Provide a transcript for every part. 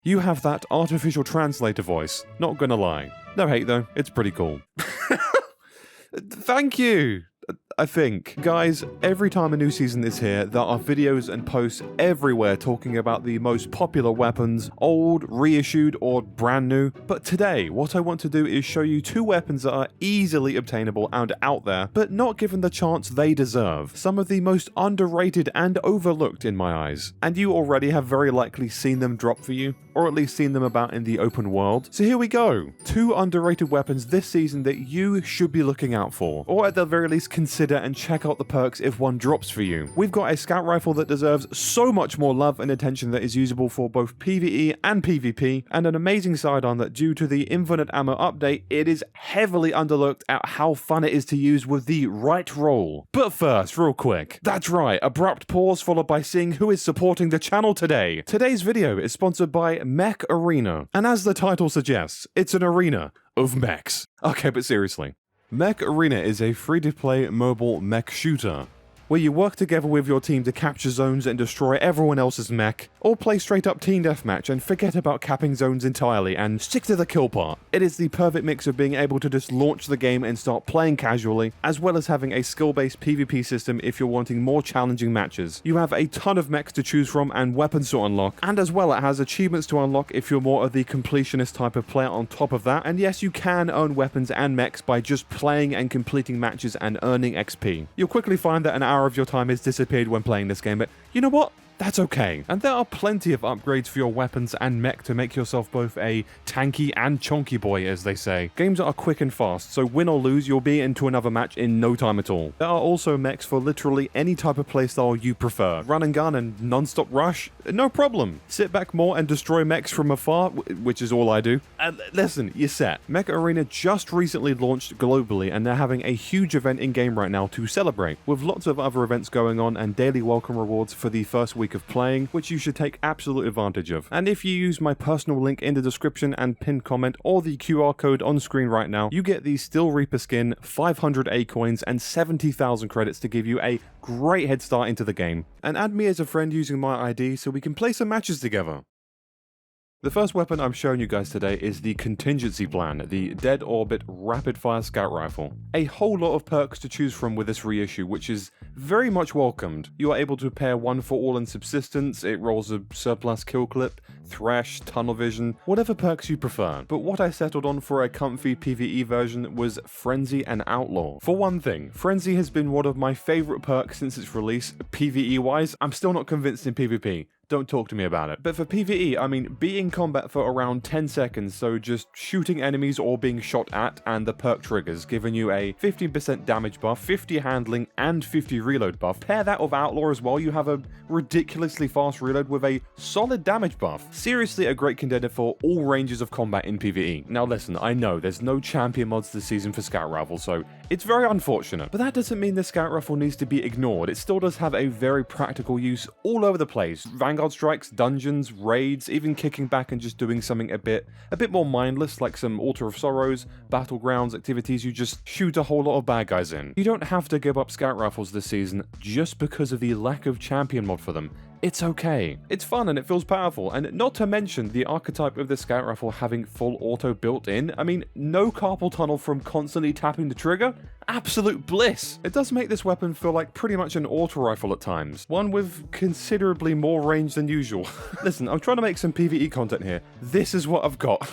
You have that artificial translator voice, not gonna lie. No hate though, it's pretty cool. Thank you! I think. Guys, every time a new season is here, there are videos and posts everywhere talking about the most popular weapons, old, reissued, or brand new. But today, what I want to do is show you two weapons that are easily obtainable and out there, but not given the chance they deserve. Some of the most underrated and overlooked in my eyes. And you already have very likely seen them drop for you, or at least seen them about in the open world. So here we go. Two underrated weapons this season that you should be looking out for, or at the very least consider and check out the perks if one drops for you. We've got a scout rifle that deserves so much more love and attention that is usable for both PvE and PvP, and an amazing sidearm that, due to the infinite ammo update, it is heavily underlooked at how fun it is to use with the right roll. But first, real quick, that's right, abrupt pause followed by seeing who is supporting the channel today. Today's video is sponsored by Mech Arena, and as the title suggests, it's an arena of mechs. Okay, but seriously. Mech Arena is a free-to-play mobile mech shooter, where you work together with your team to capture zones and destroy everyone else's mech, or play straight up team deathmatch and forget about capping zones entirely and stick to the kill part. It is the perfect mix of being able to just launch the game and start playing casually, as well as having a skill-based PvP system if you're wanting more challenging matches. You have a ton of mechs to choose from and weapons to unlock, and as well it has achievements to unlock if you're more of the completionist type of player on top of that, and yes, you can earn weapons and mechs by just playing and completing matches and earning XP. You'll quickly find that an hour of your time has disappeared when playing this game, but you know what? That's okay. And there are plenty of upgrades for your weapons and mech to make yourself both a tanky and chonky boy, as they say. Games are quick and fast, so win or lose, you'll be into another match in no time at all. There are also mechs for literally any type of playstyle you prefer. Run and gun and non-stop rush? No problem. Sit back more and destroy mechs from afar, which is all I do. And listen, you're set. Mech Arena just recently launched globally, and they're having a huge event in-game right now to celebrate, with lots of other events going on and daily welcome rewards for the first week of playing, which you should take absolute advantage of. And if you use my personal link in the description and pinned comment or the QR code on screen right now, you get the Steel Reaper skin, 500 A coins, and 70,000 credits to give you a great head start into the game. And add me as a friend using my ID so we can play some matches together. The first weapon I'm showing you guys today is the Contingency Plan, the Dead Orbit Rapid Fire Scout Rifle. A whole lot of perks to choose from with this reissue, which is very much welcomed. You are able to pair one for all in subsistence, it rolls a surplus kill clip, thresh, tunnel vision, whatever perks you prefer. But what I settled on for a comfy PvE version was Frenzy and Outlaw. For one thing, Frenzy has been one of my favourite perks since its release. PvE wise, I'm still not convinced in PvP. Don't talk to me about it. But for PvE, I mean, be in combat for around 10 seconds, so just shooting enemies or being shot at, and the perk triggers, giving you a 15% damage buff, 50 handling, and 50 reload buff. Pair that with Outlaw as well, you have a ridiculously fast reload with a solid damage buff. Seriously a great contender for all ranges of combat in PvE. Now listen, I know there's no champion mods this season for Scout Rifle, so it's very unfortunate. But that doesn't mean the Scout Rifle needs to be ignored. It still does have a very practical use all over the place. Vanguard strikes, dungeons, raids, even kicking back and just doing something a bit more mindless, like some Altar of Sorrows, Battlegrounds activities you just shoot a whole lot of bad guys in. You don't have to give up Scout Rifles this season just because of the lack of champion mod for them. It's okay. It's fun and it feels powerful, and not to mention the archetype of the Scout Rifle having full auto built in. I mean, no carpal tunnel from constantly tapping the trigger? Absolute bliss! It does make this weapon feel like pretty much an auto rifle at times, one with considerably more range than usual. Listen, I'm trying to make some PvE content here. This is what I've got.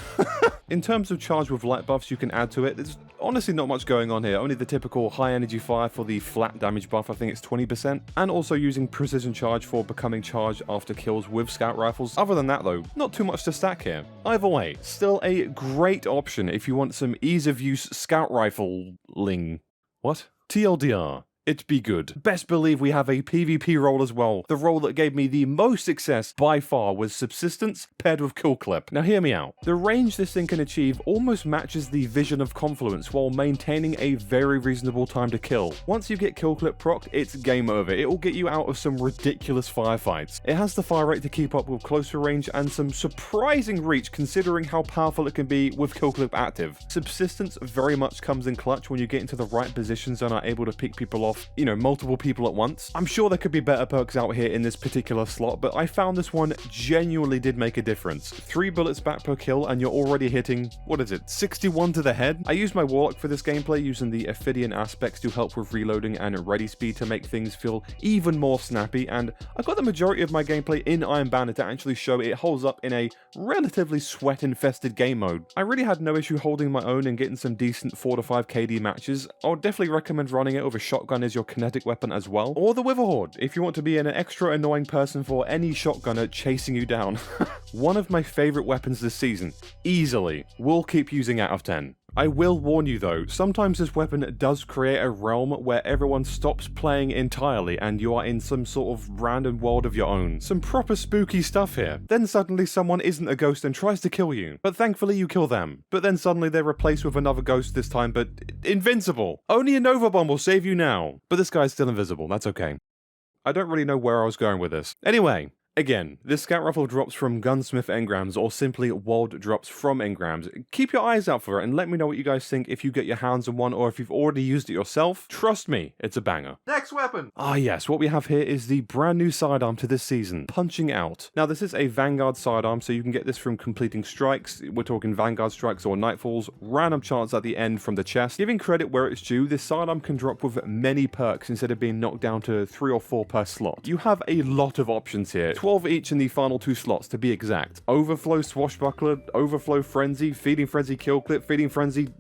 In terms of charge with light buffs you can add to it, there's honestly not much going on here, only the typical high energy fire for the flat damage buff, I think it's 20%, and also using precision charge for becoming charged after kills with scout rifles. Other than that though, not too much to stack here. Either way, still a great option if you want some ease of use scout rifling. What? TLDR. It be good. Best believe we have a PvP role as well. The role that gave me the most success by far was Subsistence paired with Kill Clip. Now hear me out. The range this thing can achieve almost matches the Vision of Confluence while maintaining a very reasonable time to kill. Once you get Kill Clip procced, it's game over. It will get you out of some ridiculous firefights. It has the fire rate to keep up with closer range and some surprising reach considering how powerful it can be with Kill Clip active. Subsistence very much comes in clutch when you get into the right positions and are able to pick people off off, multiple people at once. I'm sure there could be better perks out here in this particular slot, but I found this one genuinely did make a difference. 3 bullets back per kill and you're already hitting, 61 to the head? I used my Warlock for this gameplay using the Ophidian aspects to help with reloading and ready speed to make things feel even more snappy, and I got the majority of my gameplay in Iron Banner to actually show it holds up in a relatively sweat-infested game mode. I really had no issue holding my own and getting some decent 4 to 5 KD matches. I would definitely recommend running it with a shotgun as your kinetic weapon as well, or the Witherhorde if you want to be an extra annoying person for any shotgunner chasing you down. One of my favourite weapons this season, easily, will keep using out of 10. I will warn you though, sometimes this weapon does create a realm where everyone stops playing entirely and you are in some sort of random world of your own. Some proper spooky stuff here. Then suddenly someone isn't a ghost and tries to kill you, but thankfully you kill them. But then suddenly they're replaced with another ghost this time, but invincible. Only a Nova Bomb will save you now. But this guy's still invisible, that's okay. I don't really know where I was going with this. Anyway. Again, this scout rifle drops from gunsmith engrams or simply walled drops from engrams. Keep your eyes out for it and let me know what you guys think if you get your hands on one or if you've already used it yourself. Trust me, it's a banger. Next weapon! Ah yes, what we have here is the brand new sidearm to this season, Punching Out. Now this is a Vanguard sidearm, so you can get this from completing strikes. We're talking Vanguard strikes or Nightfalls, random chance at the end from the chest. Giving credit where it's due, this sidearm can drop with many perks instead of being knocked down to 3 or 4 per slot. You have a lot of options here. 12 each in the final 2 slots to be exact. Overflow Swashbuckler, Overflow Frenzy, Feeding Frenzy Kill Clip, Feeding Frenzy,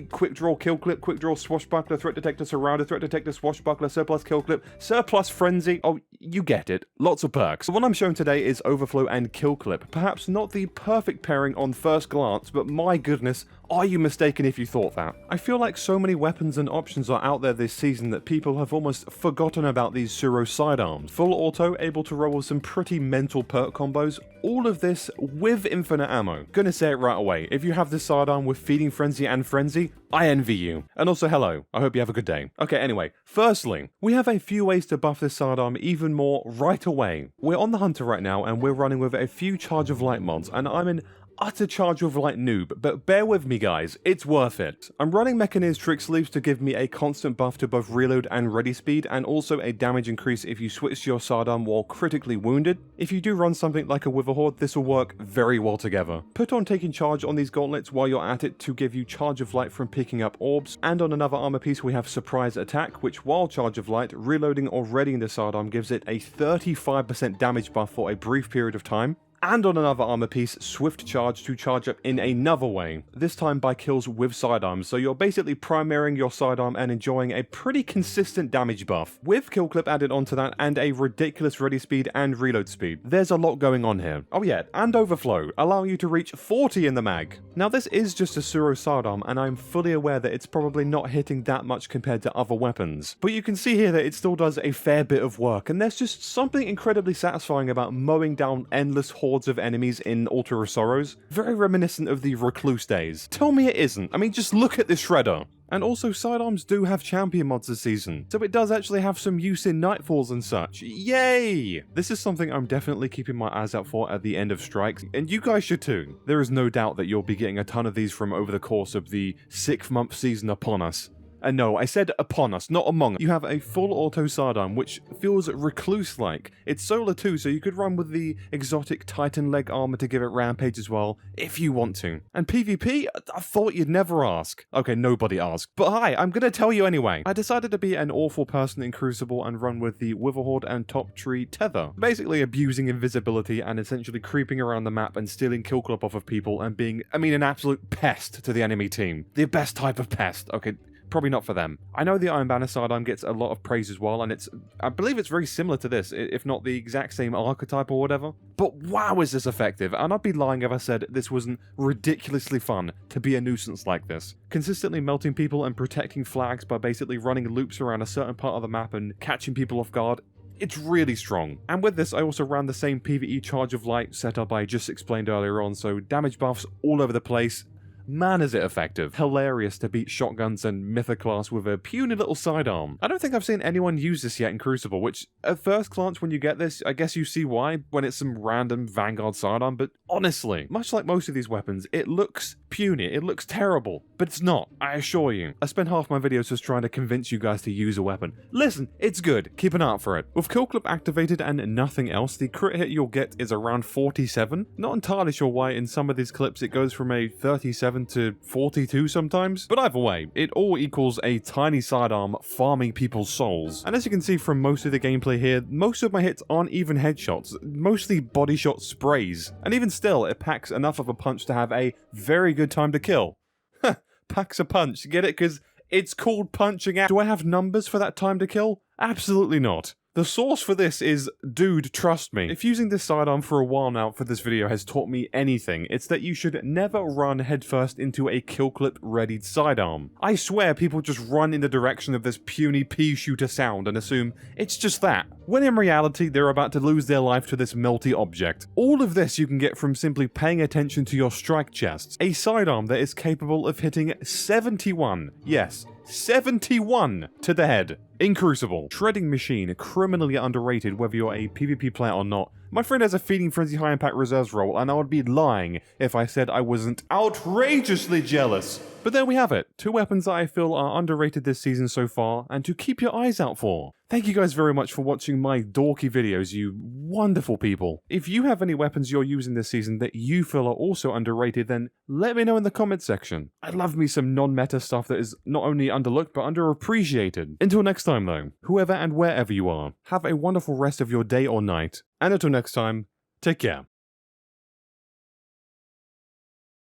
Quick Draw Kill Clip, Quick Draw Swashbuckler, Threat Detector Surrounder, Threat Detector Swashbuckler, Surplus Kill Clip, Surplus Frenzy. Oh, you get it. Lots of perks. The one I'm showing today is Overflow and Kill Clip. Perhaps not the perfect pairing on first glance, but my goodness, are you mistaken if you thought that? I feel like so many weapons and options are out there this season that people have almost forgotten about these Suro sidearms. Full auto, able to roll with some pretty mental perk combos, all of this with infinite ammo. Gonna say it right away, if you have this sidearm with Feeding Frenzy and Frenzy, I envy you. And also hello, I hope you have a good day. Okay, anyway, firstly, we have a few ways to buff this sidearm even more right away. We're on the Hunter right now and we're running with a few Charge of Light mods, and I'm in utter Charge of Light noob, but bear with me guys, it's worth it. I'm running Mechaneer's Trick Sleeves to give me a constant buff to both reload and ready speed, and also a damage increase if you switch to your sidearm while critically wounded. If you do run something like a Witherhorde, this will work very well together. Put on Taking Charge on these gauntlets while you're at it to give you Charge of Light from picking up orbs, and on another armor piece we have Surprise Attack, which while Charge of Light, reloading or readying the sidearm gives it a 35% damage buff for a brief period of time. And on another armor piece, Swift Charge to charge up in another way, this time by kills with sidearms, so you're basically primarying your sidearm and enjoying a pretty consistent damage buff. With Kill Clip added onto that and a ridiculous ready speed and reload speed. There's a lot going on here. Oh yeah, and Overflow, allowing you to reach 40 in the mag. Now this is just a Suro sidearm and I'm fully aware that it's probably not hitting that much compared to other weapons, but you can see here that it still does a fair bit of work, and there's just something incredibly satisfying about mowing down endless hordes of enemies in Altar of Sorrows. Very reminiscent of the Recluse days. Tell me it isn't. I mean, just look at this shredder. And also, sidearms do have champion mods this season, so it does actually have some use in Nightfalls and such. Yay! This is something I'm definitely keeping my eyes out for at the end of strikes, and you guys should too. There is no doubt that you'll be getting a ton of these from over the course of the 6-month season upon us. And no, I said upon us, not among us. You have a full auto sidearm, which feels Recluse-like. It's solar too, so you could run with the exotic Titan leg armor to give it rampage as well, if you want to. And PvP? I thought you'd never ask. Okay, nobody asked. But hi, I'm gonna tell you anyway. I decided to be an awful person in Crucible and run with the Witherhorde and Top Tree Tether. Basically abusing invisibility and essentially creeping around the map and stealing kill clip off of people and being, an absolute pest to the enemy team. The best type of pest. Okay. Probably not for them. I know the Iron Banner sidearm gets a lot of praise as well, and I believe it's very similar to this, if not the exact same archetype or whatever. But wow, is this effective, and I'd be lying if I said this wasn't ridiculously fun to be a nuisance like this. Consistently melting people and protecting flags by basically running loops around a certain part of the map and catching people off guard. It's really strong. And with this, I also ran the same PvE Charge of Light setup I just explained earlier on, so damage buffs all over the place. man is it effective. Hilarious to beat shotguns and Mythoclast with a puny little sidearm. I don't think I've seen anyone use this yet in Crucible, which at first glance when you get this, I guess you see why when it's some random Vanguard sidearm, but honestly, much like most of these weapons, it looks puny, it looks terrible, but it's not, I assure you. I spend half my videos just trying to convince you guys to use a weapon. Listen, it's good, keep an eye out for it. With kill clip activated and nothing else, the crit hit you'll get is around 47. Not entirely sure why in some of these clips it goes from a 37 to 42 sometimes, but either way, it all equals a tiny sidearm farming people's souls. And as you can see from most of the gameplay here, most of my hits aren't even headshots, mostly body shot sprays. And even still, it packs enough of a punch to have a very good time to kill. Packs a punch, get it? Because it's called punching out. Do I have numbers for that time to kill? Absolutely not. The source for this is, dude, trust me. If using this sidearm for a while now for this video has taught me anything, it's that you should never run headfirst into a kill clip readied sidearm. I swear people just run in the direction of this puny pea shooter sound and assume it's just that, when in reality they're about to lose their life to this melty object. All of this you can get from simply paying attention to your strike chests, a sidearm that is capable of hitting 71, yes, 71 to the head. In Crucible, Shredding Machine, criminally underrated whether you're a PvP player or not. My friend has a Feeding Frenzy High Impact Reserves role, and I would be lying if I said I wasn't outrageously jealous. But there we have it, 2 weapons that I feel are underrated this season so far, and to keep your eyes out for. Thank you guys very much for watching my dorky videos, you wonderful people. If you have any weapons you're using this season that you feel are also underrated, then let me know in the comments section. I love me some non-meta stuff that is not only underlooked but underappreciated. Until next time though, whoever and wherever you are, have a wonderful rest of your day or night, and until next time, take care.